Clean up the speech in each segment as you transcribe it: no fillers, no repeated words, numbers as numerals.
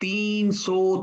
300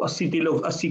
80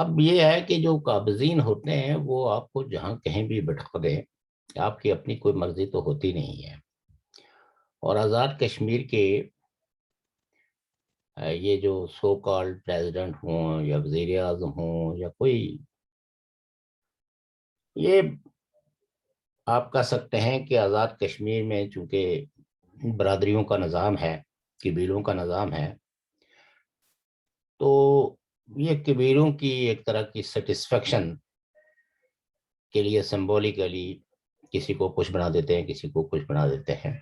اب یہ ہے کہ جو قابضین ہوتے ہیں وہ آپ کو جہاں کہیں بھی بٹھا دیں، آپ کی اپنی کوئی مرضی تو ہوتی نہیں ہے. اور آزاد کشمیر کے یہ جو سو کالڈ پریزیڈنٹ ہوں یا وزیر اعظم ہوں یا کوئی، یہ آپ کہہ سکتے ہیں کہ آزاد کشمیر میں چونکہ برادریوں کا نظام ہے، قبیلوں کا نظام ہے، تو یہ قبیلوں کی ایک طرح کی سیٹسفیکشن کے لیے سمبولیکلی کسی کو کچھ بنا دیتے ہیں، کسی کو کچھ بنا دیتے ہیں.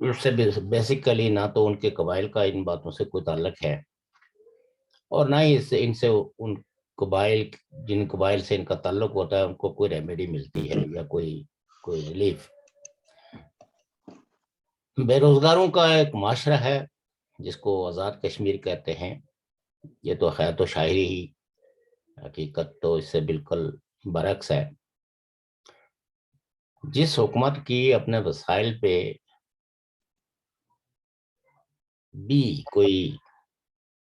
اس سے بیسیکلی نہ تو ان کے قبائل کا ان باتوں سے کوئی تعلق ہے، اور نہ ہی ان سے ان قبائل، جن قبائل سے ان کا تعلق ہوتا ہے، ان کو کوئی ریمیڈی ملتی ہے یا کوئی ریلیف. بے روزگاروں کا ایک معاشرہ ہے جس کو آزاد کشمیر کہتے ہیں. یہ تو خیر تو شاعری ہی، حقیقت تو اس سے بالکل برعکس ہے. جس حکومت کی اپنے وسائل پہ بھی کوئی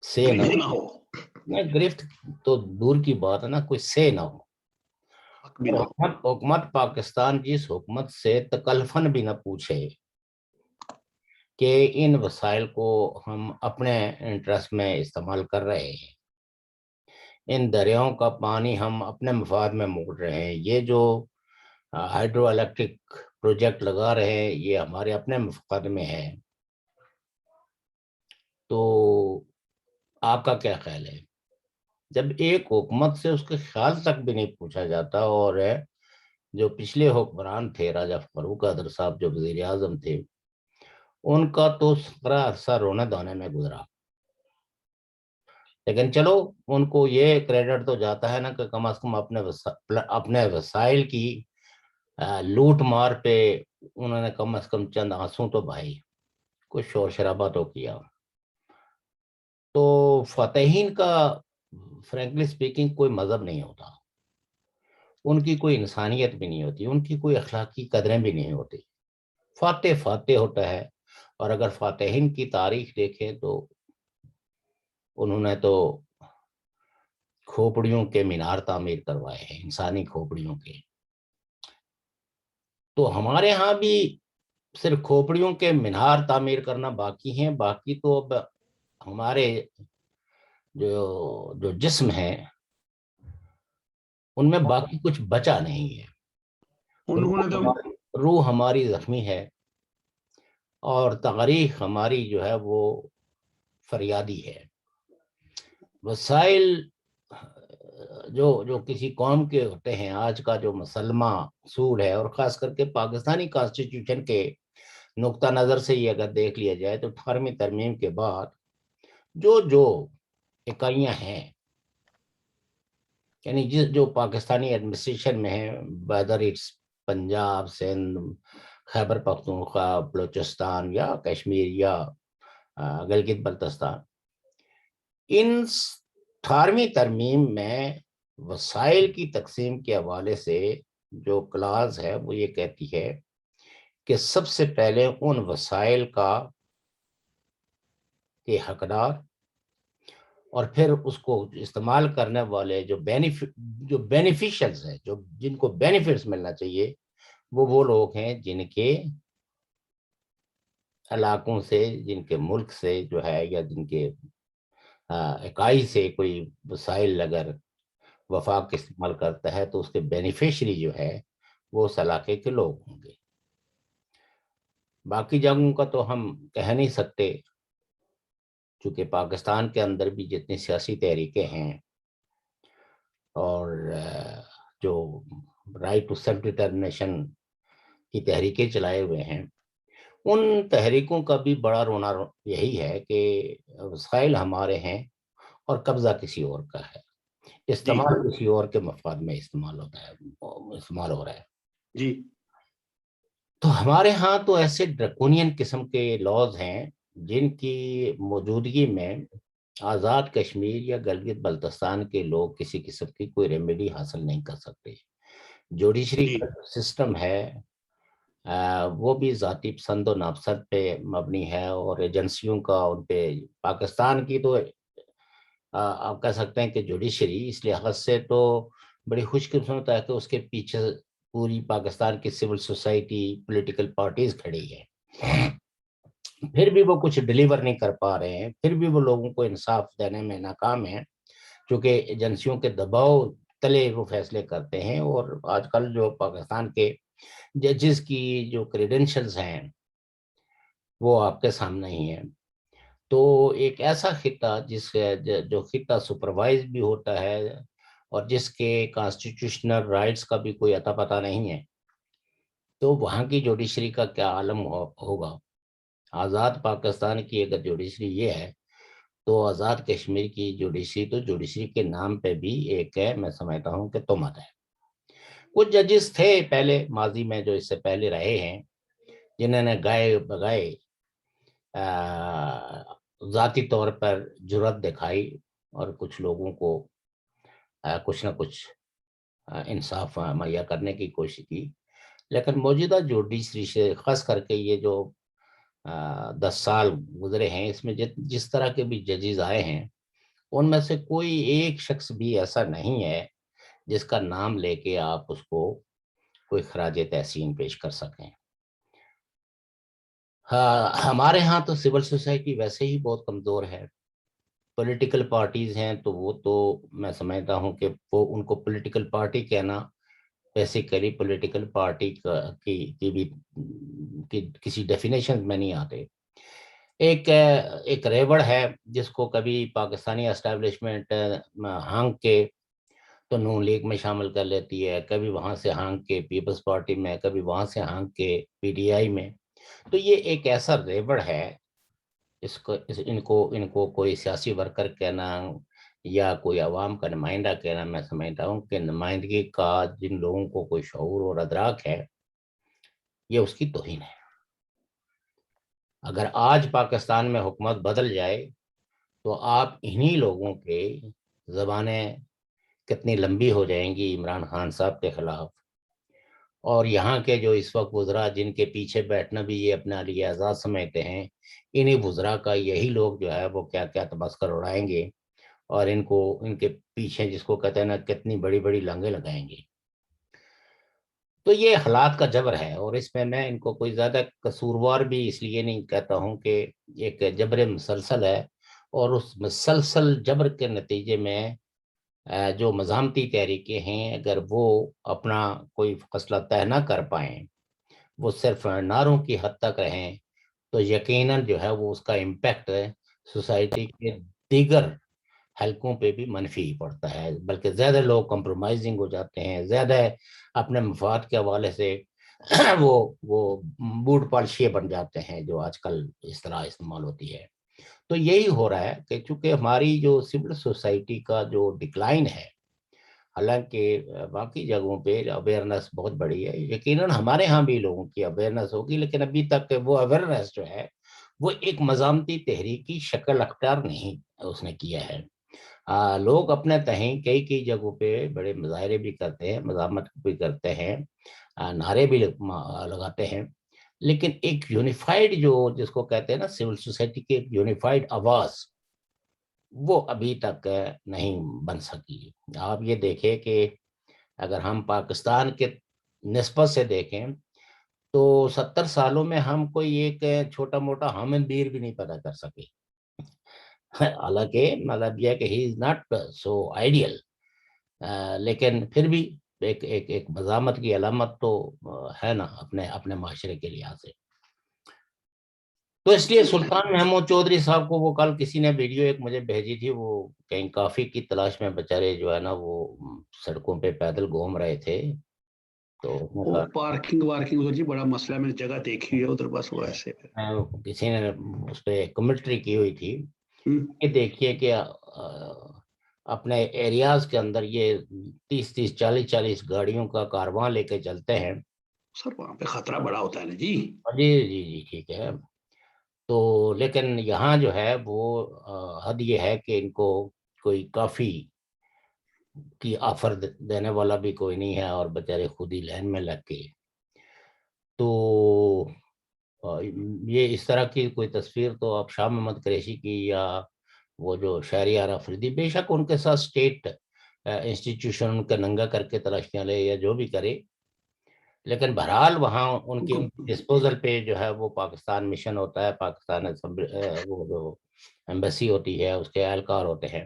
سے نہ ہو، گرفت تو دور کی بات ہے نا، کوئی سے نہ ہو. حکومت پاکستان جس حکومت سے تکلفن بھی نہ پوچھے کہ ان وسائل کو ہم اپنے انٹرسٹ میں استعمال کر رہے ہیں، ان دریاؤں کا پانی ہم اپنے مفاد میں موڑ رہے ہیں، یہ جو ہائیڈرو الیکٹرک پروجیکٹ لگا رہے ہیں یہ ہمارے اپنے مفاد میں ہے، تو آپ کا کیا خیال ہے؟ جب ایک حکومت سے اس کے خیال تک بھی نہیں پوچھا جاتا، اور جو پچھلے حکمران تھے راجہ فاروق قادر صاحب جو وزیر اعظم تھے، ان کا تو سارا عرصہ رونے دھونے میں گزرا، لیکن چلو ان کو یہ کریڈٹ تو جاتا ہے نا کہ کم از کم اپنے وسائل کی لوٹ مار پہ انہوں نے کم از کم چند آنسو تو بہائی، کچھ شور شرابہ تو کیا. تو فاتحین کا فرینکلی سپیکنگ کوئی مذہب نہیں ہوتا، ان کی کوئی انسانیت بھی نہیں ہوتی، ان کی کوئی اخلاقی قدریں بھی نہیں ہوتی. فاتح فاتح ہوتا ہے. اور اگر فاتحین کی تاریخ دیکھیں تو انہوں نے تو کھوپڑیوں کے مینار تعمیر کروائے ہیں، انسانی کھوپڑیوں کے. تو ہمارے ہاں بھی صرف کھوپڑیوں کے مینار تعمیر کرنا باقی ہیں، باقی تو اب ہمارے جو جسم ہیں ان میں باقی کچھ بچا نہیں ہے. انہوں نے تو روح ہماری زخمی ہے، اور تاریخ ہماری جو ہے وہ فریادی ہے. وسائل جو کسی قوم کے ہوتے ہیں، آج کا جو مسلمہ اصول ہے، اور خاص کر کے پاکستانی کانسٹیٹیوشن کے نقطہ نظر سے یہ اگر دیکھ لیا جائے تو 18ویں ترمیم کے بعد جو اکائیاں ہیں، یعنی جو پاکستانی ایڈمنسٹریشن میں ہیں، ویدر اٹس پنجاب، سندھ، خیبر پختونخوا، بلوچستان یا کشمیر یا گلگت بلتستان، ان 18ویں ترمیم میں وسائل کی تقسیم کے حوالے سے جو کلاز ہے وہ یہ کہتی ہے کہ سب سے پہلے ان وسائل کا کے حقدار اور پھر اس کو استعمال کرنے والے جو بینیفیشلز ہیں، جو جن کو بینیفٹس ملنا چاہیے، وہ لوگ ہیں جن کے علاقوں سے، جن کے ملک سے جو ہے، یا جن کے اکائی سے کوئی وسائل اگر وفاق استعمال کرتا ہے تو اس کے بینیفیشری جو ہے وہ اس علاقے کے لوگ ہوں گے. باقی جگہوں کا تو ہم کہہ نہیں سکتے، چونکہ پاکستان کے اندر بھی جتنی سیاسی تحریکیں ہیں اور جو رائٹ ٹو سیلف ڈٹرمنیشن کی تحریکیں چلائے ہوئے ہیں، ان تحریکوں کا بھی بڑا رونا یہی ہے کہ وسائل ہمارے ہیں اور قبضہ کسی اور کا ہے، استعمال کسی اور کے مفاد میں استعمال ہو رہا ہے. جی تو ہمارے ہاں تو ایسے ڈریکونین قسم کے لاز ہیں جن کی موجودگی میں آزاد کشمیر یا گلگت بلتستان کے لوگ کسی قسم کی کوئی ریمیڈی حاصل نہیں کر سکتے. جوڈیشری کا سسٹم ہے وہ بھی ذاتی پسند و ناپسند پہ مبنی ہے، اور ایجنسیوں کا ان پہ، پاکستان کی تو آپ کہہ سکتے ہیں کہ جوڈیشری اس لحاظ سے تو بڑی خوش قسمت ہے کہ اس کے پیچھے پوری پاکستان کی سول سوسائٹی پولیٹیکل پارٹیز کھڑی ہے، پھر بھی وہ کچھ ڈیلیور نہیں کر پا رہے ہیں، پھر بھی وہ لوگوں کو انصاف دینے میں ناکام ہیں، کیونکہ ایجنسیوں کے دباؤ تلے وہ فیصلے کرتے ہیں۔ اور آج کل جو پاکستان کے ججز کی جو کریڈنشلز ہیں وہ آپ کے سامنے ہی ہیں۔ تو ایک ایسا خطہ جو خطہ سپروائز بھی ہوتا ہے اور جس کے کانسٹیٹیوشنل رائٹس کا بھی کوئی اتا پتہ نہیں ہے، تو وہاں کی جوڈیشری کا کیا عالم ہوگا۔ آزاد پاکستان کی اگر جوڈیشری یہ ہے تو آزاد کشمیر کی جوڈیشری تو جوڈیشری کے نام پہ بھی ایک ہے، میں سمجھتا ہوں کہ تہمت ہے۔ کچھ ججز تھے پہلے ماضی میں جو اس سے پہلے رہے ہیں، جنہوں نے گائے بگائے ذاتی طور پر جرات دکھائی اور کچھ لوگوں کو کچھ نہ کچھ انصاف مہیا کرنے کی کوشش کی، لیکن موجودہ جوڈیشری سے خاص کر کے یہ جو 10 سال گزرے ہیں، اس میں جس طرح کے بھی ججز آئے ہیں ان میں سے کوئی ایک شخص بھی ایسا نہیں ہے جس کا نام لے کے آپ اس کو کوئی خراج تحسین پیش کر سکیں۔ ہمارے ہاں تو سول سوسائٹی ویسے ہی بہت کمزور ہے، پولیٹیکل پارٹیز ہیں تو وہ تو میں سمجھتا ہوں کہ وہ ان کو پولیٹیکل پارٹی کہنا بیسیکلی پولیٹیکل پارٹی کی بھی کسی ڈیفینیشن میں نہیں آتے۔ ایک ریوڑ ہے جس کو کبھی پاکستانی اسٹیبلشمنٹ ہانگ کے تو نون لیگ میں شامل کر لیتی ہے، کبھی وہاں سے ہانگ کے پیپلز پارٹی میں، کبھی وہاں سے ہانگ کے پی ڈی آئی میں۔ تو یہ ایک ایسا ریوڑ ہے، ان کو کوئی سیاسی ورکر کہنا یا کوئی عوام کا نمائندہ کہنا، میں سمجھتا ہوں کہ نمائندگی کا جن لوگوں کو کوئی شعور اور ادراک ہے، یہ اس کی توہین ہے۔ اگر آج پاکستان میں حکومت بدل جائے تو آپ انہی لوگوں کے زبانیں کتنی لمبی ہو جائیں گی عمران خان صاحب کے خلاف، اور یہاں کے جو اس وقت وزراء جن کے پیچھے بیٹھنا بھی یہ اپنے علی اعزاز سمجھتے ہیں، انہی وزراء کا یہی لوگ جو ہے وہ کیا کیا تمسخر اڑائیں گے اور ان کے پیچھے جس کو کہتے ہیں نا کتنی بڑی بڑی لانگیں لگائیں گے۔ تو یہ حالات کا جبر ہے، اور اس میں ان کو کوئی زیادہ قصوروار بھی اس لیے نہیں کہتا ہوں کہ ایک جبر مسلسل ہے، اور اس مسلسل جبر کے نتیجے میں جو مزاحمتی تحریکیں ہیں اگر وہ اپنا کوئی فیصلہ طے نہ کر پائیں، وہ صرف نعروں کی حد تک رہیں، تو یقیناً جو ہے وہ اس کا امپیکٹ سوسائٹی کے دیگر حلقوں پہ بھی منفی پڑتا ہے، بلکہ زیادہ لوگ کمپرومائزنگ ہو جاتے ہیں، زیادہ اپنے مفاد کے حوالے سے وہ بوٹ پالشیے بن جاتے ہیں جو آج کل اس طرح استعمال ہوتی ہے۔ تو یہی ہو رہا ہے کہ چونکہ ہماری جو سول سوسائٹی کا جو ڈکلائن ہے، حالانکہ باقی جگہوں پہ اویئرنیس بہت بڑی ہے، یقیناً ہمارے ہاں بھی لوگوں کی اویئرنیس ہوگی، لیکن ابھی تک وہ اویئرنیس جو ہے وہ ایک مزاحمتی تحریک کی شکل اختیار نہیں اس نے کیا ہے۔ لوگ اپنے تہیں کئی جگہوں پہ بڑے مظاہرے بھی کرتے ہیں، مزاحمت بھی کرتے ہیں، نعرے بھی لگاتے ہیں، لیکن ایک یونیفائڈ جس کو کہتے ہیں نا سول سوسائٹی کی ایک یونیفائڈ آواز وہ ابھی تک نہیں بن سکی۔ آپ یہ دیکھیں کہ اگر ہم پاکستان کے نسبت سے دیکھیں تو 70 سالوں میں ہم کوئی ایک چھوٹا موٹا ہم بیر بھی نہیں پیدا کر سکے، حالانکہ مطلب یہ کہ ہی از ناٹ سو آئیڈیل، لیکن پھر بھی ایک مزاحمت کی علامت تو ہے نا اپنے معاشرے کے لحاظ سے۔ تو اس لیے سلطان محمود چودھری صاحب کو وہ کل کسی نے ویڈیو ایک مجھے بھیجی تھی، وہ کہیں کافی کی تلاش میں بیچارے جو ہے نا وہ سڑکوں پہ پیدل گھوم رہے تھے، تو وہ پارکنگ وارکنگ ادھر جی بڑا مسئلہ، میں نے جگہ دیکھی ہے ادھر، بس وہ ایسے کسی نے اس پہ کمنٹری کی ہوئی تھی کہ دیکھیے کہ اپنے ایریاز کے اندر یہ 30 40 گاڑیوں کا کارواں لے کے چلتے ہیں، سر وہاں پہ خطرہ بڑا ہوتا ہے نا جی۔ جی جی جی ٹھیک ہے، تو لیکن یہاں جو ہے وہ حد یہ ہے کہ ان کو کوئی کافی کی آفر دینے والا بھی کوئی نہیں ہے، اور بیچارے خود ہی لائن میں لگ کے، تو یہ اس طرح کی کوئی تصویر تو آپ شاہ محمد قریشی کی یا وہ جو شہریار افریدی، بے شک ان کے ساتھ اسٹیٹ انسٹیٹیوشن ان کا ننگا کر کے تلاشیاں لے یا جو بھی کرے، لیکن بہرحال وہاں ان کی ڈسپوزل پہ جو ہے وہ پاکستان مشن ہوتا ہے، پاکستان وہ جو ایمبیسی ہوتی ہے اس کے اہلکار ہوتے ہیں۔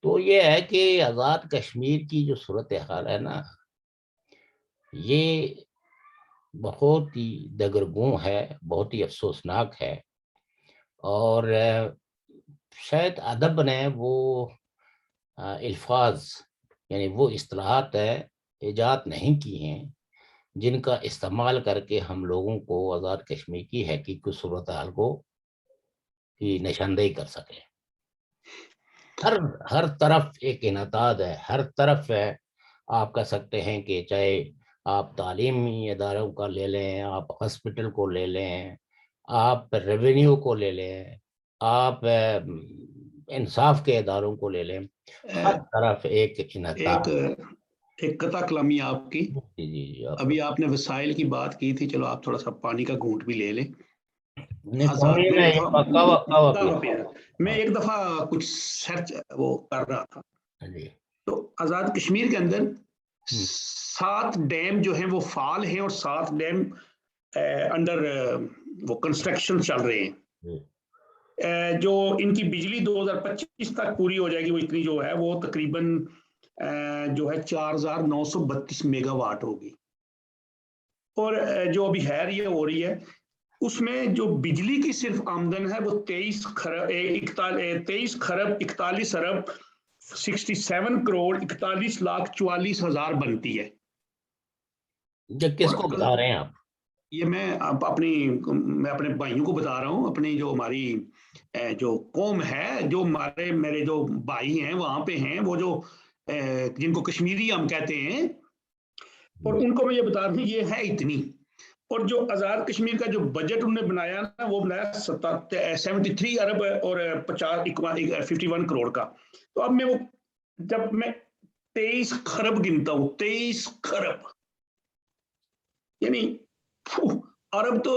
تو یہ ہے کہ آزاد کشمیر کی جو صورتحال ہے نا، یہ بہت ہی دگرگوں ہے، بہت ہی افسوسناک ہے، اور شاید ادب نے وہ الفاظ یعنی وہ اصطلاحات ایجاد نہیں کی ہیں جن کا استعمال کر کے ہم لوگوں کو آزاد کشمیر کی حقیقی صورتحال کو کی نشاندہی کر سکیں۔ ہر طرف ایک انحطاط ہے، ہر طرف ہے۔ آپ کہہ سکتے ہیں کہ چاہے آپ تعلیمی اداروں کا لے لیں، آپ ہاسپٹل کو لے لیں، آپ ریونیو کو لے لیں، آپ انصاف کے اداروں کو لے لیں، ہر طرف ایک انحطاط۔ ایک قطع کلامی آپ کی، جی ابھی آپ نے وسائل کی بات کی تھی، چلو آپ تھوڑا سا پانی کا گھونٹ بھی لے لیں۔ آزاد میں ایک دفعہ کچھ سرچ وہ کر رہا تھا، تو آزاد کشمیر کے اندر 7 ڈیم جو ہیں وہ فعال ہیں اور 7 ڈیم انڈر وہ کنسٹرکشن چل رہے ہیں۔ جو ان کی بجلی 2025 تک پوری ہو جائے گی، وہ اتنی جو ہے وہ تقریباً جو ہے 4932 میگا واٹ ہوگی، اور جو ابھی ہے ہو رہی ہے، اس میں جو بجلی کی صرف آمدن ہے وہ 23 خرب 41 ارب 67 کروڑ 41 لاکھ 44 ہزار بنتی ہے۔ کس کو بتا رہے ہیں آپ؟ یہ میں اپنے بھائیوں کو بتا رہا ہوں، اپنی جو ہماری جو قوم ہے، جو میرے جو بھائی ہیں وہاں پہ ہیں، وہ جو جن کو کشمیری ہم کہتے ہیں، اور ان کو میں یہ بتا رہا ہوں یہ ہے اتنی۔ اور جو آزاد کشمیر کا جو بجٹ انہوں نے بنایا نا، وہ بنایا 73 ارب اور 51 کروڑ کا۔ تو اب جب میں 23 خرب گنتا ہوں، 23 خرب یعنی ارب تو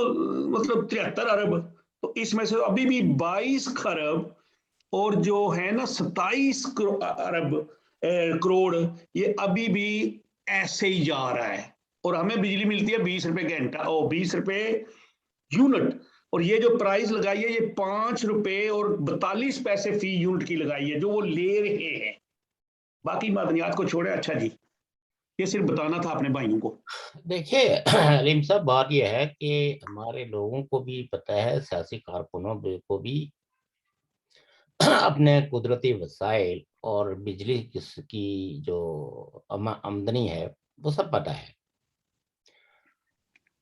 مطلب 73 ارب، تو اس میں سے ابھی بھی 22 خرب اور جو ہے نا 27 ارب کروڑ، یہ ابھی بھی ایسے ہی جا رہا ہے، اور ہمیں بجلی ملتی ہے 20 روپے گھنٹہ اور 20 روپے یونٹ، اور یہ جو پرائز لگائی ہے یہ 5 روپے اور 42 پیسے فی یونٹ کی لگائی ہے جو وہ لے رہے ہیں۔ باقی معدنیات کو چھوڑے، اچھا جی، یہ صرف بتانا تھا اپنے بھائیوں کو۔ دیکھیے علیم صاحب، بات یہ ہے کہ ہمارے لوگوں کو بھی پتہ ہے، سیاسی کارکنوں کو بھی اپنے قدرتی وسائل اور بجلی کی جو آمدنی ہے وہ سب پتہ ہے،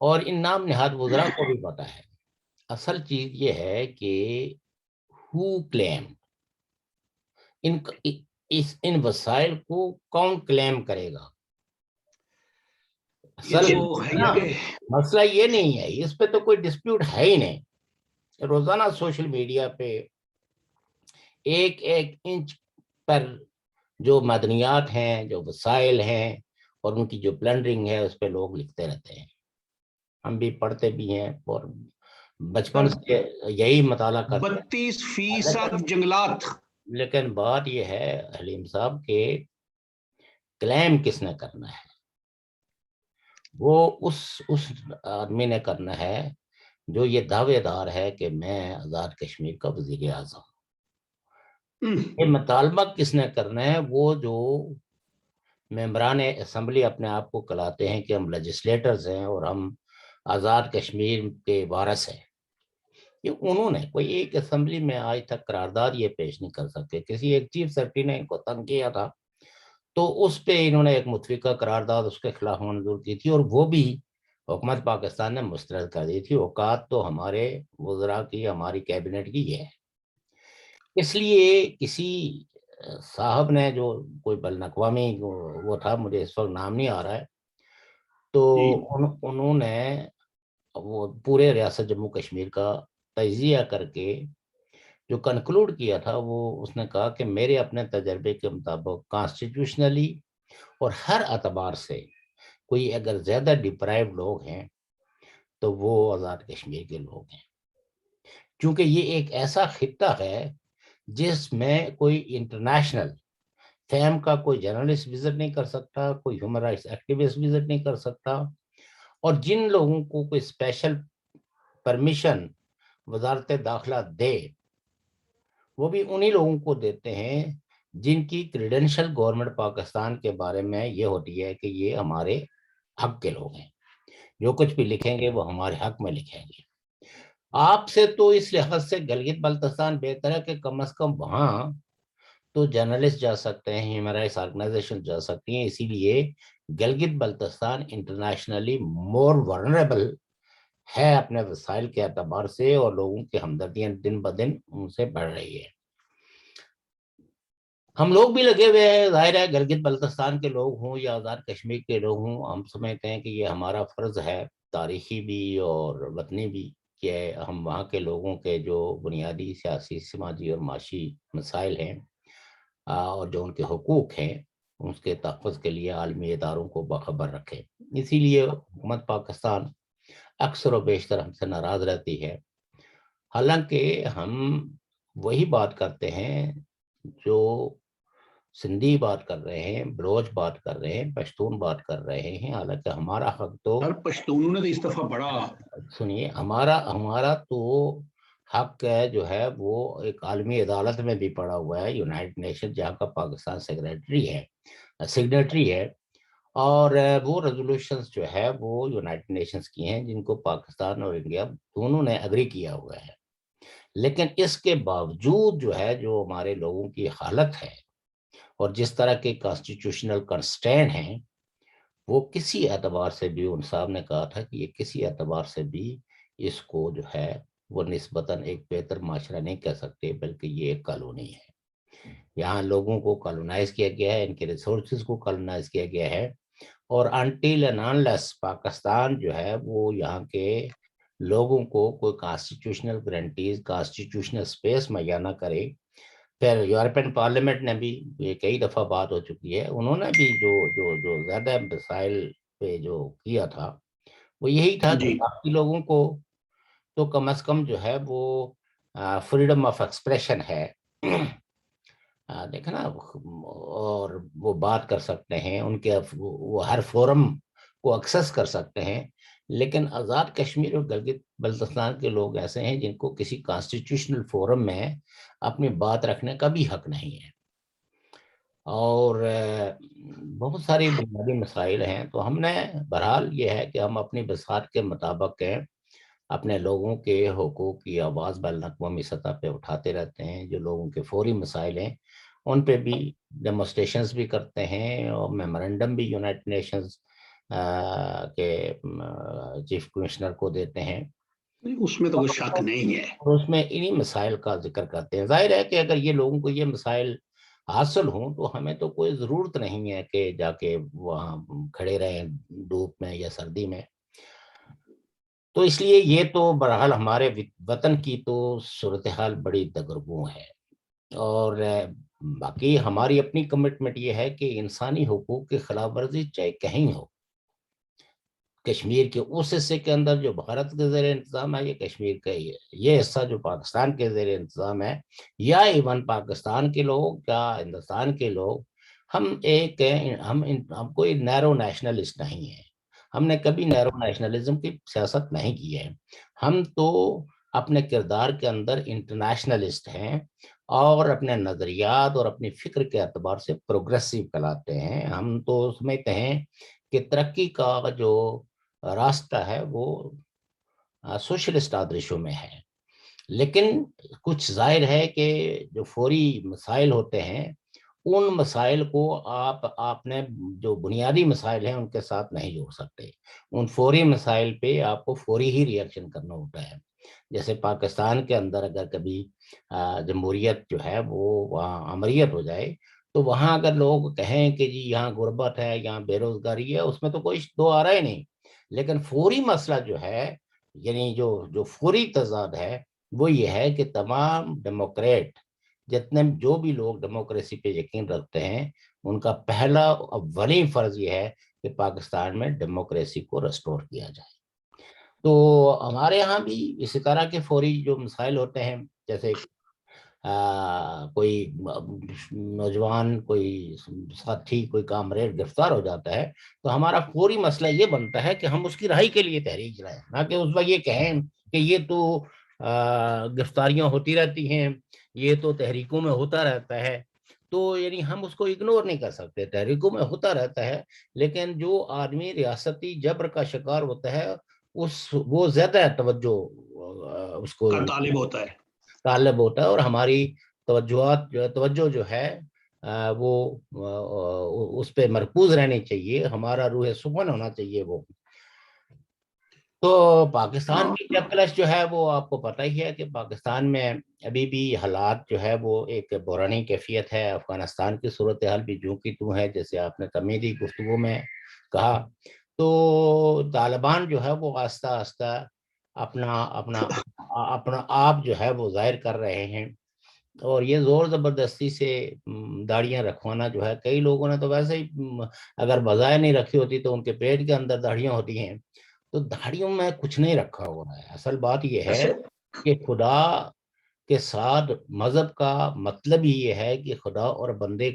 اور ان نام نہاد وزراء کو بھی پتہ ہے۔ اصل چیز یہ ہے کہ who claim ان وسائل کو کون کلیم کرے گا؟ مسئلہ یہ نہیں ہے، اس پہ تو کوئی ڈسپیوٹ ہے ہی نہیں۔ روزانہ سوشل میڈیا پہ ایک انچ پر جو معدنیات ہیں، جو وسائل ہیں اور ان کی جو پلنڈرنگ ہے، اس پہ لوگ لکھتے رہتے ہیں، ہم بھی پڑھتے بھی ہیں اور بچپن سے یہی مطالعہ کرتے ہیں۔ 32% جنگلات۔ لیکن بات یہ ہے حلیم صاحب کہ کلیم کس نے کرنا ہے؟ وہ اس آدمی نے کرنا ہے جو یہ دعوے دار ہے کہ میں آزاد کشمیر کا وزیر اعظم ہوں۔ یہ مطالبہ کس نے کرنا ہے؟ وہ جو ممبران اسمبلی اپنے آپ کو کہلاتے ہیں کہ ہم لیجسلیٹرز ہیں اور ہم آزاد کشمیر کے وارث ہیں، یہ انہوں نے کوئی ایک اسمبلی میں آج تک قرارداد یہ پیش نہیں کر سکتے۔ کسی ایک چیف سیکرٹری نے ان کو تنگ کیا تھا تو اس پہ انہوں نے ایک متفقہ قرارداد اس کے خلاف منظور کی تھی، اور وہ بھی حکومت پاکستان نے مسترد کر دی تھی۔ اوقات تو ہمارے وزراء کی، ہماری کیبنٹ کی ہے۔ اس لیے کسی صاحب نے، جو کوئی بین الاقوامی وہ تھا، مجھے اس وقت نام نہیں آ رہا ہے، تو انہوں نے وہ پورے ریاست جموں کشمیر کا تجزیہ کر کے جو کنکلوڈ کیا تھا، وہ اس نے کہا کہ میرے اپنے تجربے کے مطابق کانسٹیٹیوشنلی اور ہر اعتبار سے کوئی اگر زیادہ ڈپرائیوڈ لوگ ہیں تو وہ آزاد کشمیر کے لوگ ہیں، کیونکہ یہ ایک ایسا خطہ ہے جس میں کوئی انٹرنیشنل فیم کا کوئی جرنلسٹ وزٹ نہیں کر سکتا, کوئی ہیومن رائٹس ایکٹیوسٹ وزٹ نہیں کر سکتا, اور جن لوگوں کو کوئی اسپیشل پرمیشن وزارت داخلہ دے وہ بھی انہی لوگوں کو دیتے ہیں جن کی کریڈنشل گورنمنٹ پاکستان کے بارے میں یہ ہوتی ہے کہ یہ ہمارے حق کے لوگ ہیں, جو کچھ بھی لکھیں گے وہ ہمارے حق میں لکھیں گے. آپ سے تو اس لحاظ سے گلگت بلتستان بہتر ہے کہ کم از کم وہاں تو جرنلسٹ جا سکتے ہیں, ہیومن رائٹس آرگنائزیشن جا سکتی ہیں, اسی لیے گلگت بلتستان انٹرنیشنلی مور ورنریبل ہے اپنے وسائل کے اعتبار سے, اور لوگوں کی ہمدردیاں دن بدن ان سے بڑھ رہی ہے. ہم لوگ بھی لگے ہوئے ہیں, ظاہر ہے گلگت بلتستان کے لوگ ہوں یا آزاد کشمیر کے لوگ ہوں, ہم سمجھتے ہیں کہ یہ ہمارا فرض ہے تاریخی بھی اور وطنی بھی کہ ہم وہاں کے لوگوں کے جو بنیادی سیاسی سماجی اور معاشی مسائل ہیں اور جو ان کے حقوق ہیں اس کے تحفظ کے لیے عالمی اداروں کو باخبر رکھے. اسی لیے حکومت پاکستان اکثر و بیشتر ہم سے ناراض رہتی ہے, حالانکہ ہم وہی بات کرتے ہیں جو سندھی بات کر رہے ہیں, بلوچ بات کر رہے ہیں, پشتون بات کر رہے ہیں, حالانکہ ہمارا حق تو پشتونوں نے تو اس دفعہ بڑا سنیے ہمارا تو حق ہے جو ہے وہ ایک عالمی عدالت میں بھی پڑا ہوا ہے, یونائٹڈ نیشن جہاں کا پاکستان سگنیٹری ہے, اور وہ ریزولوشنز جو ہے وہ یونائٹڈ نیشنز کی ہیں جن کو پاکستان اور انڈیا دونوں نے اگری کیا ہوا ہے. لیکن اس کے باوجود جو ہے جو ہمارے لوگوں کی حالت ہے اور جس طرح کے کانسٹیٹیوشنل کنسٹرین ہیں وہ کسی اعتبار سے بھی, ان صاحب نے کہا تھا کہ یہ کسی اعتبار سے بھی اس کو جو ہے وہ نسبتاً ایک بہتر معاشرہ نہیں کہہ سکتے, بلکہ یہ ایک کالونی ہے. یہاں لوگوں کو کالونائز کیا گیا ہے, ان کے ریسورسز کو کالونائز کیا گیا ہے, اور انٹل اینڈ انلیس پاکستان جو ہے وہ یہاں کے لوگوں کو کوئی کانسٹیٹیوشنل گارنٹیز, کانسٹیٹیوشنل اسپیس مہیا نہ کرے. پھر یورپین پارلیمنٹ نے بھی یہ کئی دفعہ بات ہو چکی ہے, انہوں نے بھی جو زیادہ مسائل پہ جو کیا تھا وہ یہی تھا کہ باقی لوگوں کو تو کم از کم جو ہے وہ فریڈم آف ایکسپریشن ہے, دیکھنا, اور وہ بات کر سکتے ہیں, ان کے وہ ہر فورم کو ایکسس کر سکتے ہیں. لیکن آزاد کشمیر اور گلگت بلتستان کے لوگ ایسے ہیں جن کو کسی کانسٹیٹیوشنل فورم میں اپنی بات رکھنے کا بھی حق نہیں ہے, اور بہت ساری بنیادی مسائل ہیں. تو ہم نے بہرحال یہ ہے کہ ہم اپنی بساط کے مطابق اپنے لوگوں کے حقوق کی آواز بین الاقوامی سطح پہ اٹھاتے رہتے ہیں. جو لوگوں کے فوری مسائل ہیں ان پہ بھی ڈیمونسٹریشنز بھی کرتے ہیں, اور میمورنڈم بھی یونائٹڈ نیشنز کے چیف کمشنر کو دیتے ہیں, اس میں تو کوئی شک نہیں ہے, اور اس میں انہی مسائل کا ذکر کرتے ہیں. ظاہر ہے کہ اگر یہ لوگوں کو یہ مسائل حاصل ہوں تو ہمیں تو کوئی ضرورت نہیں ہے کہ جا کے وہاں کھڑے رہیں دھوپ میں یا سردی میں. تو اس لیے یہ تو بہرحال ہمارے وطن کی تو صورتحال بڑی دگرگوں ہے, اور باقی ہماری اپنی کمٹمنٹ یہ ہے کہ انسانی حقوق کی خلاف ورزی چاہے کہیں ہو, کشمیر کے اس حصے کے اندر جو بھارت کے زیر انتظام ہے, یہ کشمیر کا یہ حصہ جو پاکستان کے زیر انتظام ہے, یا ایون پاکستان کے لوگ یا ہندوستان کے لوگ, ہم کوئی نیرو نیشنلسٹ نہیں ہیں. ہم نے کبھی نیرو نیشنلزم کی سیاست نہیں کی ہے. ہم تو اپنے کردار کے اندر انٹرنیشنلسٹ ہیں, اور اپنے نظریات اور اپنی فکر کے اعتبار سے پروگریسو کہلاتے ہیں. ہم تو سمجھتے ہیں کہ ترقی کا جو راستہ ہے وہ سوشلسٹ آدرشوں میں ہے. لیکن کچھ ظاہر ہے کہ جو فوری مسائل ہوتے ہیں ان مسائل کو آپ نے جو بنیادی مسائل ہیں ان کے ساتھ نہیں جوڑ سکتے. ان فوری مسائل پہ آپ کو فوری ہی ری ایکشن کرنا ہوتا ہے. جیسے پاکستان کے اندر اگر کبھی جمہوریت جو ہے وہ وہاں امریت ہو جائے, تو وہاں اگر لوگ کہیں کہ جی یہاں غربت ہے, یہاں بے روزگاری ہے, اس میں تو کوئی دو آ رہا ہی نہیں. لیکن فوری مسئلہ جو ہے, یعنی جو فوری تضاد ہے, وہ یہ ہے کہ تمام ڈیموکریٹ جو بھی لوگ ڈیموکریسی پہ یقین رکھتے ہیں, ان کا پہلا اولین فرض یہ ہے کہ پاکستان میں ڈیموکریسی کو ریسٹور کیا جائے. تو ہمارے ہاں بھی اسی طرح کے فوری جو مسائل ہوتے ہیں, جیسے کوئی نوجوان، کوئی ساتھی، کوئی کامریڈ گرفتار ہو جاتا ہے تو ہمارا فوری مسئلہ یہ بنتا ہے کہ ہم اس کی رہائی کے لیے تحریک چلائیں، نہ کہ اس وقت یہ کہیں کہ یہ تو گرفتاریاں ہوتی رہتی ہیں، یہ تو تحریکوں میں ہوتا رہتا ہے. تو یعنی ہم اس کو اگنور نہیں کر سکتے، تحریکوں میں ہوتا رہتا ہے، لیکن جو آدمی ریاستی جبر کا شکار ہوتا ہے وہ زیادہ توجہ اس کو کا طالب ہوتا ہے، طالب ہوتا ہے، اور ہماری توجہ جو ہے وہ اس پہ مرکوز رہنی چاہیے، ہمارا روح سخن ہونا چاہیے وہ. تو پاکستان کی چکلش جو ہے وہ آپ کو پتہ ہی ہے کہ پاکستان میں ابھی بھی حالات جو ہے وہ ایک بحرانی کیفیت ہے. افغانستان کی صورتحال بھی جو کی تو ہے، جیسے آپ نے تمیدی گفتگو میں کہا. تو طالبان جو ہے وہ آہستہ آہستہ اپنا اپنا اپنا آپ جو ہے وہ ظاہر کر رہے ہیں، اور یہ زور زبردستی سے داڑیاں رکھوانا جو ہے، کئی لوگوں نے تو ویسے ہی اگر بظاہر نہیں رکھی ہوتی تو ان کے پیٹ کے اندر داڑیاں ہوتی ہیں، تو داڑھیوں میں کچھ نہیں رکھا ہوا ہے. اصل بات یہ ہے کہ خدا کے ساتھ مذہب کا مطلب ہی یہ ہے کہ خدا اور بندے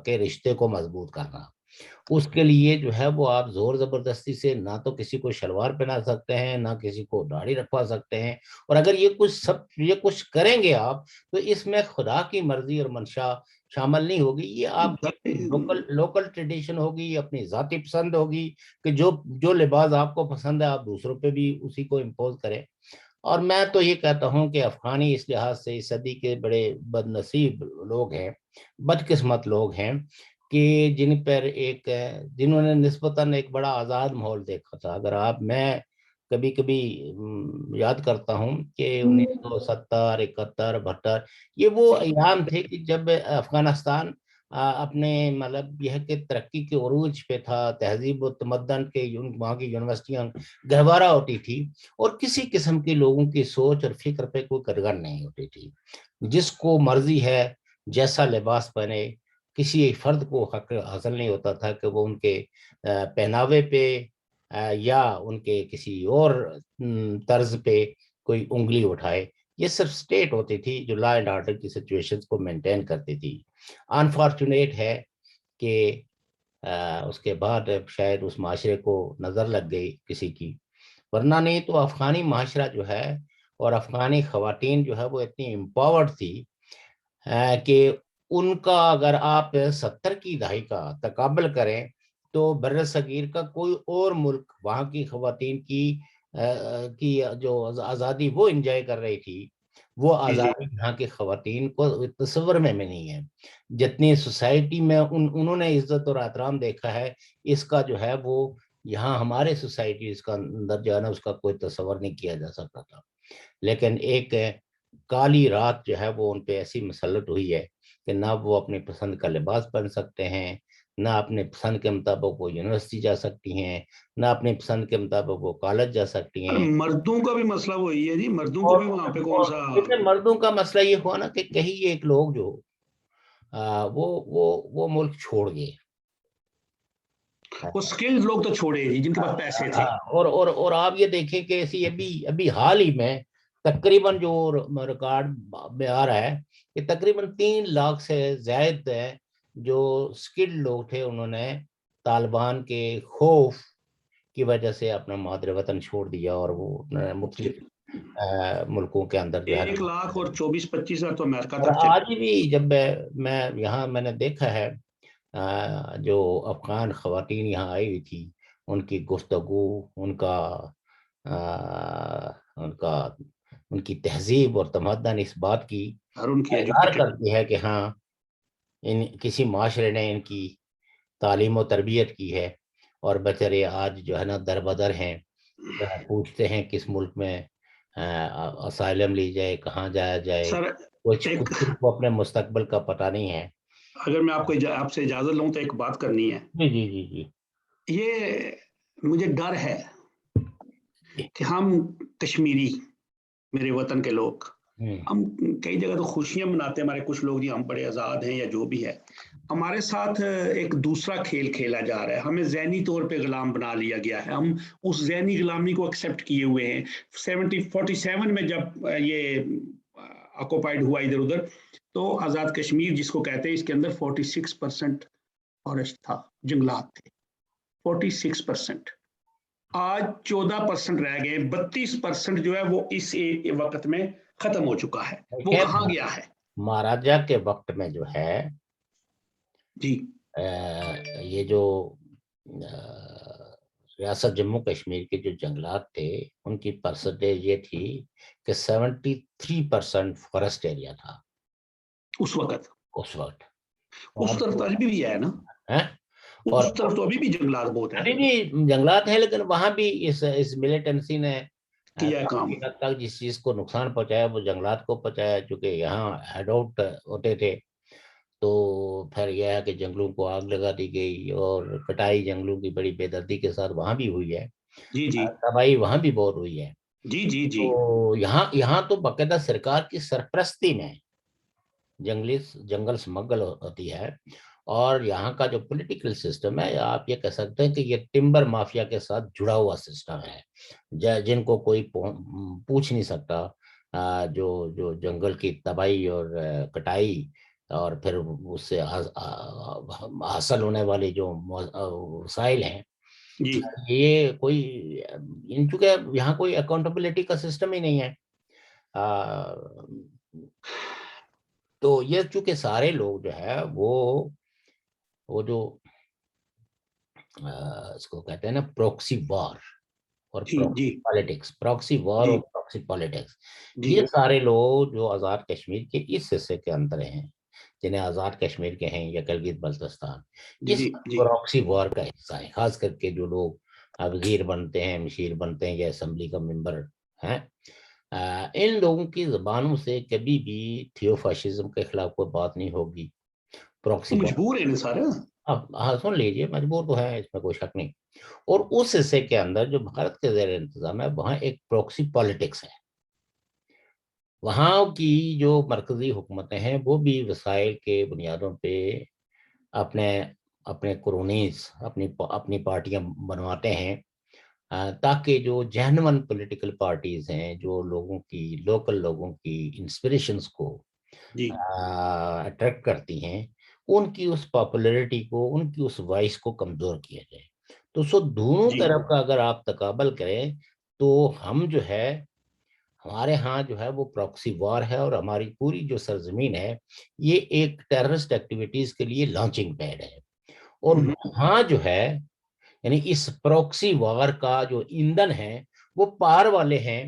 کے رشتے کو مضبوط کرنا. اس کے لیے جو ہے وہ آپ زور زبردستی سے نہ تو کسی کو شلوار پہنا سکتے ہیں، نہ کسی کو داڑھی رکھوا سکتے ہیں. اور اگر یہ کچھ کریں گے آپ تو اس میں خدا کی مرضی اور منشا شامل نہیں ہوگی. یہ آپ کی لوکل ٹریڈیشن ہوگی، اپنی ذاتی پسند ہوگی کہ جو لباس آپ کو پسند ہے آپ دوسروں پہ بھی اسی کو امپوز کریں. اور میں تو یہ کہتا ہوں کہ افغانی اس لحاظ سے اس صدی کے بڑے بد نصیب لوگ ہیں، بدقسمت لوگ ہیں کہ جنہوں نے نسبتاً ایک بڑا آزاد ماحول دیکھا تھا. اگر میں کبھی کبھی یاد کرتا ہوں کہ 1970، 71، 72 یہ وہ ایام تھے کہ جب افغانستان اپنے مطلب یہ ہے کہ ترقی کے عروج پہ تھا، تہذیب و تمدن کے وہاں کی یونیورسٹیاں گہوارہ ہوتی تھی، اور کسی قسم کے لوگوں کی سوچ اور فکر پہ کوئی قدغن نہیں ہوتی تھی. جس کو مرضی ہے جیسا لباس پہنے، کسی فرد کو حق حاصل نہیں ہوتا تھا کہ وہ ان کے پہناوے پہ یا ان کے کسی اور طرز پہ کوئی انگلی اٹھائے. یہ صرف سٹیٹ ہوتی تھی جو لا اینڈ آرڈر کی سچویشن کو مینٹین کرتی تھی. انفارچونیٹ ہے کہ اس کے بعد شاید اس معاشرے کو نظر لگ گئی کسی کی، ورنہ نہیں تو افغانی معاشرہ جو ہے اور افغانی خواتین جو ہے وہ اتنی امپاورڈ تھی کہ ان کا اگر آپ 70 کی دہائی کا تقابل کریں تو بر صغیر کا کوئی اور ملک وہاں کی خواتین کی جو آزادی وہ انجوائے کر رہی تھی، وہ آزادی یہاں کی خواتین کو تصور میں نہیں ہے. جتنی سوسائٹی میں انہوں نے عزت اور احترام دیکھا ہے، اس کا جو ہے وہ یہاں ہمارے سوسائٹی اس کا اندر جو ہے نا اس کا کوئی تصور نہیں کیا جا سکتا تھا. لیکن ایک کالی رات جو ہے وہ ان پہ ایسی مسلط ہوئی ہے کہ نہ وہ اپنی پسند کا لباس پہن سکتے ہیں، نہ اپنے پسند کے مطابق وہ یونیورسٹی جا سکتی ہیں، نہ اپنے پسند کے مطابق وہ کالج جا سکتی ہیں. مردوں کا بھی مسئلہ وہی ہے جی، مردوں کو بھی وہاں پہ کون سا. مردوں کا مسئلہ یہ ہوا نا کہ کہیں ایک لوگ جو وہ ملک چھوڑ گئے، وہ سکلڈ لوگ تو چھوڑے جی جن کے پاس پیسے تھے. اور آپ یہ دیکھیں کہ ایسی ابھی حال ہی میں تقریباً جو ریکارڈ میں آ رہا ہے کہ تقریباً 3 لاکھ سے زائد جو سکلڈ لوگ تھے انہوں نے طالبان کے خوف کی وجہ سے اپنا مادر وطن چھوڑ دیا، اور وہ مختلف ملکوں کے اندر جو ہے 1 لاکھ اور 24-25 ہزار تو امریکہ اور تک چلے. آج بھی جب میں نے دیکھا ہے جو افغان خواتین یہاں آئی ہوئی تھی، ان کی گفتگو، ان کی تہذیب اور تمدن اس بات کی اور ان کی اظہار ایجوکیٹڈ. کرتی ہے کہ ہاں کسی معاشرے نے ان کی تعلیم و تربیت کی ہے، اور بچارے آج جو ہے نا در بدر ہیں، پوچھتے ہیں کس ملک میں اسائلم لی جائے، کہاں جایا جائے. سر کچھ ایک کو اپنے مستقبل کا پتہ نہیں ہے. اگر میں آپ سے اجازت لوں تو ایک بات کرنی ہے. جی جی جی جی. یہ مجھے ڈر ہے کہ ہم کشمیری، میرے وطن کے لوگ، ہم کئی جگہ تو خوشیاں مناتے ہیں، ہمارے کچھ لوگ جی ہم بڑے آزاد ہیں یا جو بھی ہے، ہمارے ساتھ ایک دوسرا کھیل کھیلا جا رہا ہے. ہمیں ذہنی طور پہ غلام بنا لیا گیا ہے، ہم اس ذہنی غلامی کو ایکسیپٹ کیے ہوئے ہیں. 47 میں جب یہ آکوپائڈ ہوا ادھر ادھر. تو آزاد کشمیر جس کو کہتے ہیں اس کے اندر 46% فارسٹ تھا, جنگلات تھے 46%. آج 14% رہ گئے, 32% جو ہے وہ اس وقت میں ختم ہو چکا ہے. وہ کہاں گیا ہے؟ مہاراجہ کے وقت میں جو ہے جی یہ جو ریاست جموں کشمیر کے جو جنگلات تھے ان کی پرسنٹیج یہ تھی کہ 73% فارسٹ ایریا تھا اس وقت. اس طرف تو ابھی بھی ہے نا, اور اس طرف تو ابھی بھی جنگلات بہت ہیں. ابھی بھی جنگلات ہیں, لیکن وہاں بھی اس ملیٹنسی نے کیا کام. حد تک جس چیز کو نقصان پہنچایا وہ جنگلات کو پہنچایا, چونکہ یہاں ہیڈ آؤٹ ہوتے تھے. تو پھر یہ ہے کہ جنگلوں کو آگ لگا دی گئی اور کٹائی جنگلوں کی بڑی بے دردی کے ساتھ وہاں بھی ہوئی ہے. جی جی تباہی وہاں بھی بہت ہوئی ہے. جی جی جی. تو یہاں تو باقاعدہ سرکار کی سرپرستی میں جنگل سمگل ہوتی ہے. اور یہاں کا جو پولیٹیکل سسٹم ہے, آپ یہ کہہ سکتے ہیں کہ یہ ٹمبر مافیا کے ساتھ جڑا ہوا سسٹم ہے, جن کو کوئی پوچھ نہیں سکتا. جو جنگل کی تباہی اور کٹائی اور پھر اس سے حاصل ہونے والی جو وسائل ہیں, جی یہ کوئی چونکہ یہاں کوئی اکاؤنٹیبلٹی کا سسٹم ہی نہیں ہے. تو یہ چونکہ سارے لوگ جو ہے وہ جو اس کو کہتے ہیں نا پروکسی وار اور جی جی پروکسی وار اور جی پروکسی پالیٹکس, جی یہ سارے لوگ جو آزاد کشمیر کے اس حصے کے اندر ہیں, جنہیں آزاد کشمیر کے ہیں یا گلگت بلتستان, اس جی جی پروکسی وار کا حصہ ہے. خاص کر کے جو لوگ وزیر بنتے ہیں, مشیر بنتے ہیں یا اسمبلی کا ممبر ہیں, ان لوگوں کی زبانوں سے کبھی بھی تھیوفاشزم کے خلاف کوئی بات نہیں ہوگی. پروکسی مجبور ہے نا سارا. اب سن لیجیے, مجبور تو ہے, اس میں کوئی شک نہیں. اور اس حصے کے اندر جو بھارت کے زیر انتظام ہے وہاں ایک پروکسی پالیٹکس ہے. وہاں کی جو مرکزی حکومتیں ہیں وہ بھی وسائل کے بنیادوں پہ اپنے کرونیز اپنی پارٹیاں بنواتے ہیں, تاکہ جو جینون پولیٹیکل پارٹیز ہیں, جو لوکل لوگوں کی انسپریشنز کو جی اٹریکٹ کرتی ہیں, ان کی اس پاپولیرٹی کو, ان کی اس وائس کو کمزور کیا جائے. تو دونوں جی طرف کا اگر آپ تقابل کریں تو ہم جو ہے ہمارے ہاں جو ہے وہ پراکسی وار ہے, اور ہماری پوری جو سرزمین ہے یہ ایک ٹیررسٹ ایکٹیویٹیز کے لیے لانچنگ پیڈ ہے. اور وہاں جو ہے یعنی اس پراکسی وار کا جو ایندھن ہے وہ پار والے ہیں,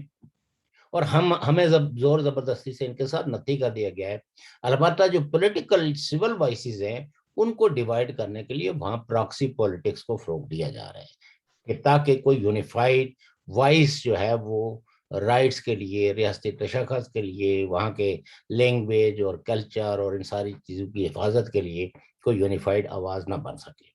اور ہمیں زور زبردستی سے ان کے ساتھ نتی کر دیا گیا ہے. البتہ جو پولیٹیکل سول وائسز ہیں ان کو ڈیوائیڈ کرنے کے لیے وہاں پراکسی پولیٹکس کو فروغ دیا جا رہا ہے, کہ تاکہ کوئی یونیفائڈ وائس جو ہے وہ رائٹس کے لیے, ریاستی تشخص کے لیے, وہاں کے لینگویج اور کلچر اور ان ساری چیزوں کی حفاظت کے لیے کوئی یونیفائڈ آواز نہ بن سکے.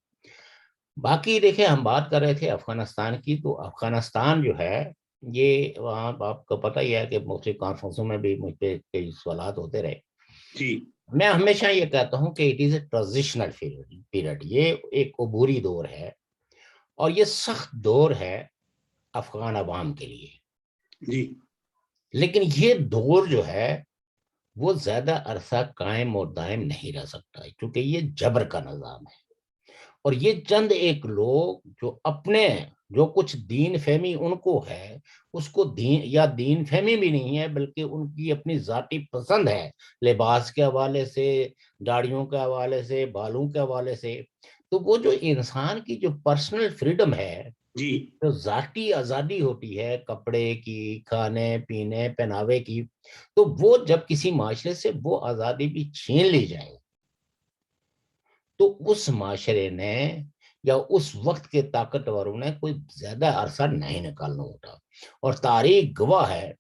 باقی دیکھیں, ہم بات کر رہے تھے افغانستان کی, تو افغانستان جو ہے یہ وہاں آپ کو پتہ ہی ہے کہ مختلف کانفرنسوں میں بھی مجھ پہ کئی سوالات ہوتے رہے. جی میں ہمیشہ یہ کہتا ہوں کہ it is a transitional period, یہ ایک عبوری دور ہے, اور یہ سخت دور ہے افغان عوام کے لیے. جی لیکن یہ دور جو ہے وہ زیادہ عرصہ قائم اور دائم نہیں رہ سکتا, کیونکہ یہ جبر کا نظام ہے. اور یہ چند ایک لوگ جو کچھ دین فہمی ان کو ہے, اس کو دین فہمی بھی نہیں ہے, بلکہ ان کی اپنی ذاتی پسند ہے, لباس کے حوالے سے, داڑھیوں کے حوالے سے, بالوں کے حوالے سے. تو وہ جو انسان کی جو پرسنل فریڈم ہے, جی جو ذاتی آزادی ہوتی ہے کپڑے کی, کھانے پینے پہناوے کی, تو وہ جب کسی معاشرے سے وہ آزادی بھی چھین لی جائے تو اس معاشرے نے یا اس وقت کے طاقتوروں نے کوئی زیادہ عرصہ نہیں نکالنا ہوتا. اور تاریخ گواہ ہے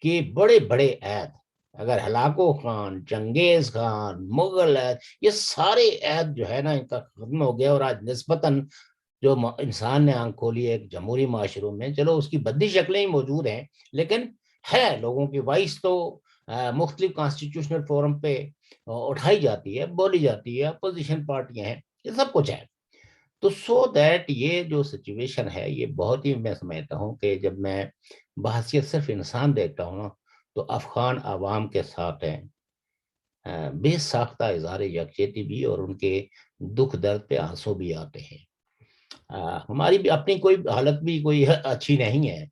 کہ بڑے بڑے عہد, اگر ہلاکو خان, چنگیز خان, مغل عہد, یہ سارے عہد جو ہے نا ان کا ختم ہو گیا. اور آج نسبتاً جو انسان نے آنکھ کھولی ہے ایک جمہوری معاشروں میں, چلو اس کی بدی شکلیں ہی موجود ہیں, لیکن ہے لوگوں کی وائس تو مختلف کانسٹیٹیوشنل فورم پہ اٹھائی جاتی ہے, بولی جاتی ہے, اپوزیشن پارٹیاں ہیں, یہ سب کچھ ہے. تو سو دیٹ یہ جو سچویشن ہے یہ بہت ہی, میں سمجھتا ہوں کہ جب میں بحثیت صرف انسان دیکھتا ہوں نا, تو افغان عوام کے ساتھ ہیں، بے ساختہ اظہار یکجہتی بھی، اور ان کے دکھ درد پہ آنسو بھی آتے ہیں۔ ہماری بھی اپنی کوئی حالت بھی کوئی اچھی نہیں ہے،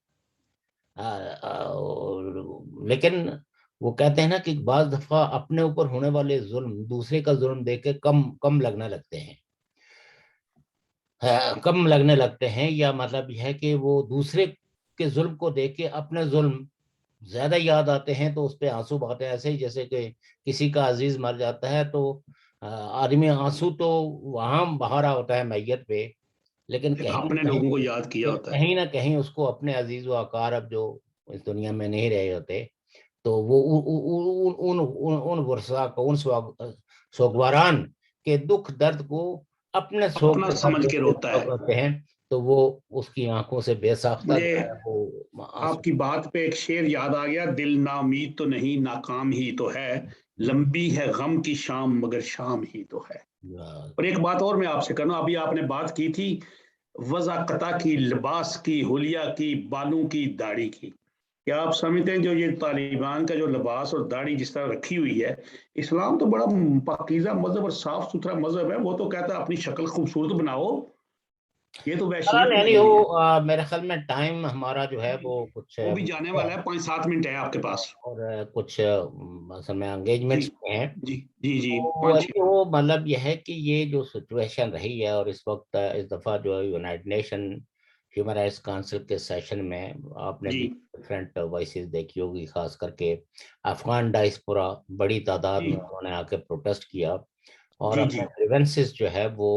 لیکن وہ کہتے ہیں نا کہ بعض دفعہ اپنے اوپر ہونے والے ظلم دوسرے کا ظلم دیکھ کے کم لگنے لگتے ہیں، یا مطلب یہ ہے کہ وہ دوسرے کے ظلم کو دیکھ کے اپنے ظلم زیادہ یاد آتے ہیں، تو اس پہ آنسو بہاتے ہیں۔ ایسے ہی جیسے کہ کسی کا عزیز مر جاتا ہے تو آدمی آنسو تو وہاں بہا رہا ہوتا ہے میت پہ، لیکن اپنے لوگوں کو یاد کیا ہوتا ہے۔ کہیں نہ کہیں اس کو اپنے عزیز و اقارب جو اس دنیا میں نہیں رہے ہوتے، تو وہ ان ورثاء کو، ان سوگواران کے دکھ درد کو اپنے اپنا سمجھ کے روتا ہے۔ کرتے ہیں، تو وہ اس کی آنکھوں سے بے ساختہ مجھے جو ہے وہ آپ کی بات پہ ایک شعر یاد آ گیا، دل نامید تو نہیں ناکام ہی تو ہے، لمبی ہے غم کی شام مگر شام ہی تو ہے۔ اور ایک بات اور میں آپ سے کروں، ابھی آپ نے بات کی تھی وضاقتہ کی، لباس کی، حلیہ کی، بالوں کی، داڑھی کی۔ کیا آپ سمجھتے ہیں جو یہ طالبان کا جو لباس اور داڑھی جس طرح رکھی ہوئی ہے، اسلام تو بڑا پاکیزہ مذہب اور صاف ستھرا مذہب ہے، وہ تو کہتا ہے اپنی شکل خوبصورت بناؤ، یہ تو وحشیت یعنی بنائی ہوئی ہے۔ وہ میرے خیال میں ٹائم ہمارا جو ہے وہ کچھ وہ بھی جانے والا ہے، 5-7 منٹ ہے آپ کے پاس۔ اور کچھ اصل میں جی انگیجمنٹس ہیں، جی جی جی، تو 5-6 وہ مطلب یہ ہے کہ یہ جو سچویشن رہی ہے، اور اس وقت اس دفعہ جو United nation human rights council کے سیشن میں آپ نے جی بھی ڈفرینٹ وائسز دیکھی ہوگی، خاص کر کے افغان ڈائسپورا بڑی تعداد جی میں انہوں نے آ کے پروٹیسٹ کیا، اور جی اپنے جی گریونسز جو ہے وہ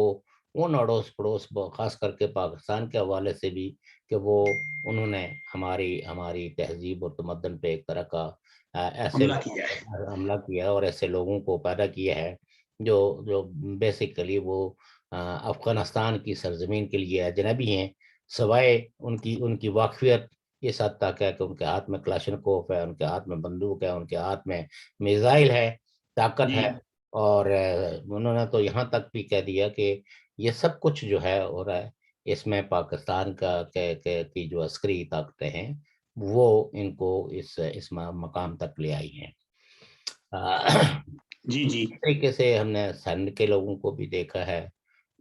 ان اڑوس پڑوس خاص کر کے پاکستان کے حوالے سے بھی، کہ وہ انہوں نے ہماری تہذیب اور تمدن پہ ایک طرح کا ایسے حملہ کیا ہے۔ حملہ کیا ہے، اور ایسے لوگوں کو پیدا کیا ہے جو بیسیکلی وہ افغانستان کی سرزمین کے لیے اجنبی ہیں، سوائے ان کی واقفیت اس حد تک ہے کہ ان کے ہاتھ میں کلاشنکوف ہے، ان کے ہاتھ میں بندوق ہے، ان کے ہاتھ میں میزائل ہے، طاقت جی ہے، اور انہوں نے تو یہاں تک بھی کہہ دیا کہ یہ سب کچھ جو ہے ہو رہا ہے، اس میں پاکستان کی جو عسکری طاقتیں ہیں وہ ان کو اس مقام تک لے آئی ہیں۔ جی جی اس طریقے سے ہم نے سندھ کے لوگوں کو بھی دیکھا ہے،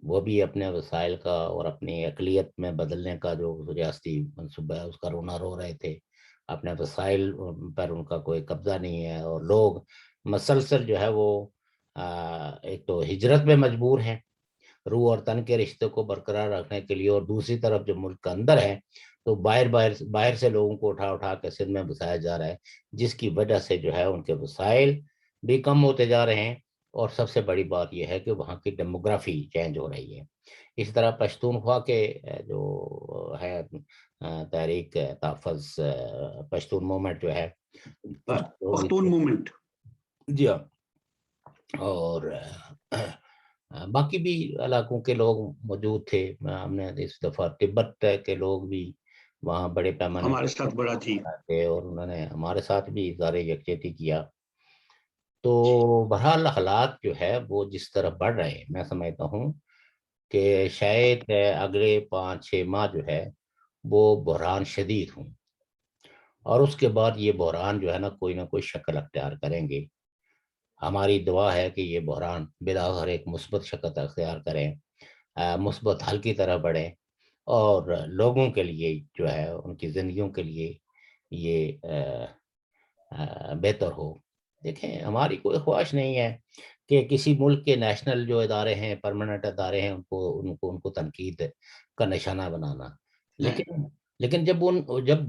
وہ بھی اپنے وسائل کا اور اپنی اقلیت میں بدلنے کا جو ریاستی منصوبہ ہے اس کا رونا رو رہے تھے، اپنے وسائل پر ان کا کوئی قبضہ نہیں ہے، اور لوگ مسلسل جو ہے وہ ایک تو ہجرت میں مجبور ہیں روح اور تن کے رشتے کو برقرار رکھنے کے لیے، اور دوسری طرف جو ملک کا اندر ہے تو باہر سے لوگوں کو اٹھا کے سندھ میں بسایا جا رہا ہے، جس کی وجہ سے جو ہے ان کے وسائل بھی کم ہوتے جا رہے ہیں، اور سب سے بڑی بات یہ ہے کہ وہاں کی ڈیموگرافی چینج ہو رہی ہے۔ اس طرح پشتونخوا کے جو ہے تحریک تحفظ پشتون موومنٹ جو ہے، پختون موومنٹ۔ جی ہاں، اور باقی بھی علاقوں کے لوگ موجود تھے، ہم نے اس دفعہ تبت کے لوگ بھی وہاں بڑے پیمانے ہمارے ساتھ بڑا جی تھے، اور انہوں نے ہمارے ساتھ بھی اظہار یکجہتی کیا۔ تو جی بہرحال حالات جو ہے وہ جس طرح بڑھ رہے ہیں، میں سمجھتا ہوں کہ شاید اگلے 5-6 ماہ جو ہے وہ بحران شدید ہوں، اور اس کے بعد یہ بحران جو ہے نا کوئی شکل اختیار کریں گے۔ ہماری دعا ہے کہ یہ بحران بالآخر ایک مثبت شکل اختیار کریں، مثبت حل کی طرح بڑھیں، اور لوگوں کے لیے جو ہے ان کی زندگیوں کے لیے یہ بہتر ہو۔ دیکھیں، ہماری کوئی خواہش نہیں ہے کہ کسی ملک کے نیشنل جو ادارے ہیں، پرماننٹ ادارے ہیں، ان کو تنقید کا نشانہ بنانا، ہے، لیکن جب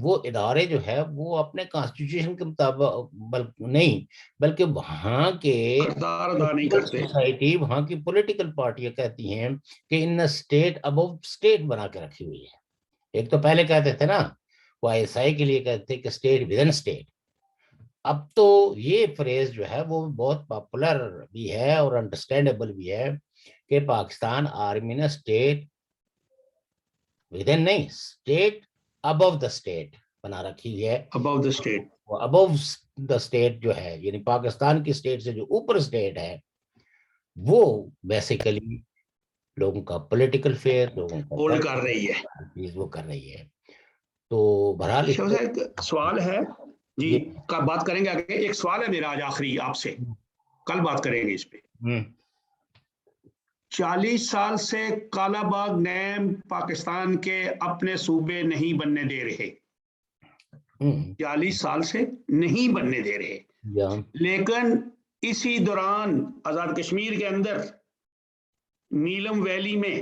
وہ ادارے جو ہے وہ اپنے کانسٹیٹیوشن کے مطابق نہیں، بلکہ وہاں کے کردار ادا نہیں سول کرتے۔ سوسائٹی، وہاں کی پولیٹیکل پارٹیاں کہتی ہیں کہ ان اسٹیٹ ابو اسٹیٹ بنا کے رکھی ہوئی ہے۔ ایک تو پہلے کہتے تھے نا، وہ آئی ایس آئی کے لیے کہتے تھے کہ اسٹیٹ ود ان اسٹیٹ، اب تو یہ فریز جو ہے وہ بہت پاپولر بھی ہے اور انڈرسٹینڈیبل بھی ہے کہ پاکستان آرمی نے اسٹیٹ ود ان نہیں، اسٹیٹ ابو دا اسٹیٹ بنا رکھی ہے۔ About the state. وہ ابو دا اسٹیٹ جو ہے، یعنی پاکستان کی اسٹیٹ سے جو اوپر اسٹیٹ ہے، وہ بیسیکلی لوگوں کا پولیٹیکل فیئر، لوگوں ہولڈ کر رہی ہے۔ کا وہ کر رہی ہے۔ تو بہرحال اس شاہ کو صاحب ایک سوال ہے جی بات کریں گے آگے. ایک سوال ہے میرا آج آخری آپ سے, کل بات کریں گے اس پہ. 40 سال سے کالا باغ نیم پاکستان کے اپنے صوبے نہیں بننے دے رہے, 40 سال سے نہیں بننے دے رہے, لیکن اسی دوران آزاد کشمیر کے اندر نیلم ویلی میں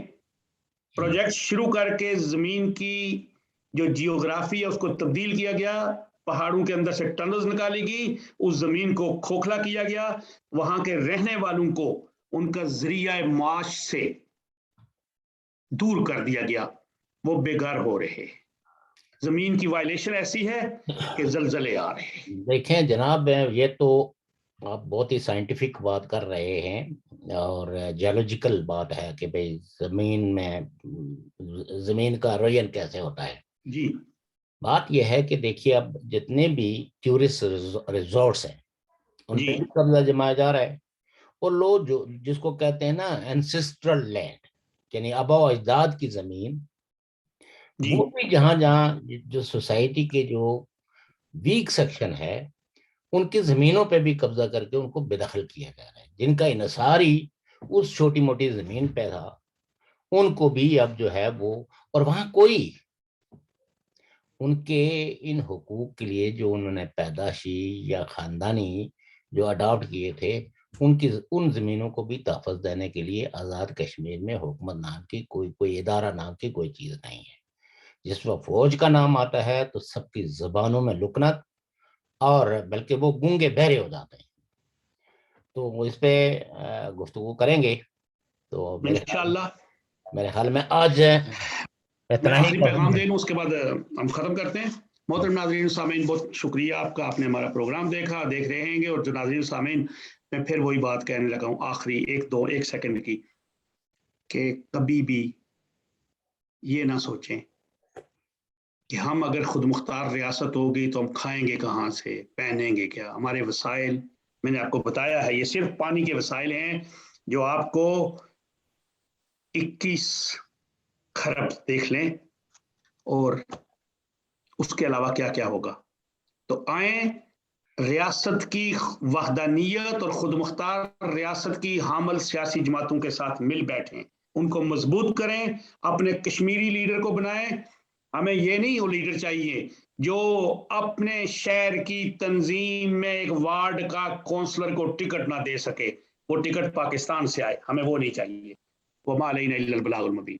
پروجیکٹ شروع کر کے زمین کی جو جیوگرافی ہے اس کو تبدیل کیا گیا, پہاڑوں کے اندر سے ٹنلز نکالی گئی, اس زمین کو کھوکھلا کیا گیا, وہاں کے رہنے والوں کو ان کا ذریعہ معاش سے دور کر دیا گیا, وہ بے گھر ہو رہے. زمین کی وائلیشن ایسی ہے کہ زلزلے آ رہے ہیں. دیکھیں جناب, یہ تو آپ بہت ہی سائنٹیفک بات کر رہے ہیں اور جیولوجیکل بات ہے کہ بھئی زمین میں زمین کا روین کیسے ہوتا ہے. جی بات یہ ہے کہ دیکھیے اب جتنے بھی ٹورسٹ ریزورٹس ہیں ان پہ قبضہ جمایا جا رہا ہے, اور لوگ جو جس کو کہتے ہیں نا اینسسٹرل لینڈ, یعنی آباء و اجداد کی زمین, وہ بھی جہاں جہاں جو سوسائٹی کے جو ویک سیکشن ہے ان کی زمینوں پہ بھی قبضہ کر کے ان کو بے دخل کیا جا رہا ہے. جن کا انحصار ہی اس چھوٹی موٹی زمین پہ تھا ان کو بھی اب جو ہے وہ, اور وہاں کوئی ان کے ان حقوق کے لیے جو انہوں نے پیداشی یا خاندانی جو اڈاپٹ کیے تھے ان زمینوں کو بھی تحفظ دینے کے لیے آزاد کشمیر میں حکومت نام کی کوئی ادارہ نام کی کوئی چیز نہیں ہے. جس وقت فوج کا نام آتا ہے تو سب کی زبانوں میں لکنت, اور بلکہ وہ گونگے بہرے ہو جاتے ہیں. تو وہ اس پہ گفتگو کریں گے. تو میرے خیال میں آج میں آخری پیغام دے لوں, اس کے بعد ہم ختم کرتے ہیں. محترم ناظرین سامعین, بہت شکریہ آپ کا, آپ نے ہمارا پروگرام دیکھ رہے ہیں گے. اور جو ناظرین سامعین, میں پھر وہی بات کہنے لگا ہوں آخری 1 سیکنڈ کی, کہ کبھی بھی یہ نہ سوچیں کہ ہم اگر خود مختار ریاست ہوگی تو ہم کھائیں گے کہاں سے, پہنیں گے کیا. ہمارے وسائل میں نے آپ کو بتایا ہے, یہ صرف پانی کے وسائل ہیں جو آپ کو 21 خرب دیکھ لیں, اور اس کے علاوہ کیا کیا ہوگا. تو آئیں ریاست کی وحدانیت اور خود مختار ریاست کی حامل سیاسی جماعتوں کے ساتھ مل بیٹھیں, ان کو مضبوط کریں, اپنے کشمیری لیڈر کو بنائیں. ہمیں یہ نہیں وہ لیڈر چاہیے جو اپنے شہر کی تنظیم میں ایک وارڈ کا کونسلر کو ٹکٹ نہ دے سکے, وہ ٹکٹ پاکستان سے آئے, ہمیں وہ نہیں چاہیے. وما علینا الا البلاغ المبین.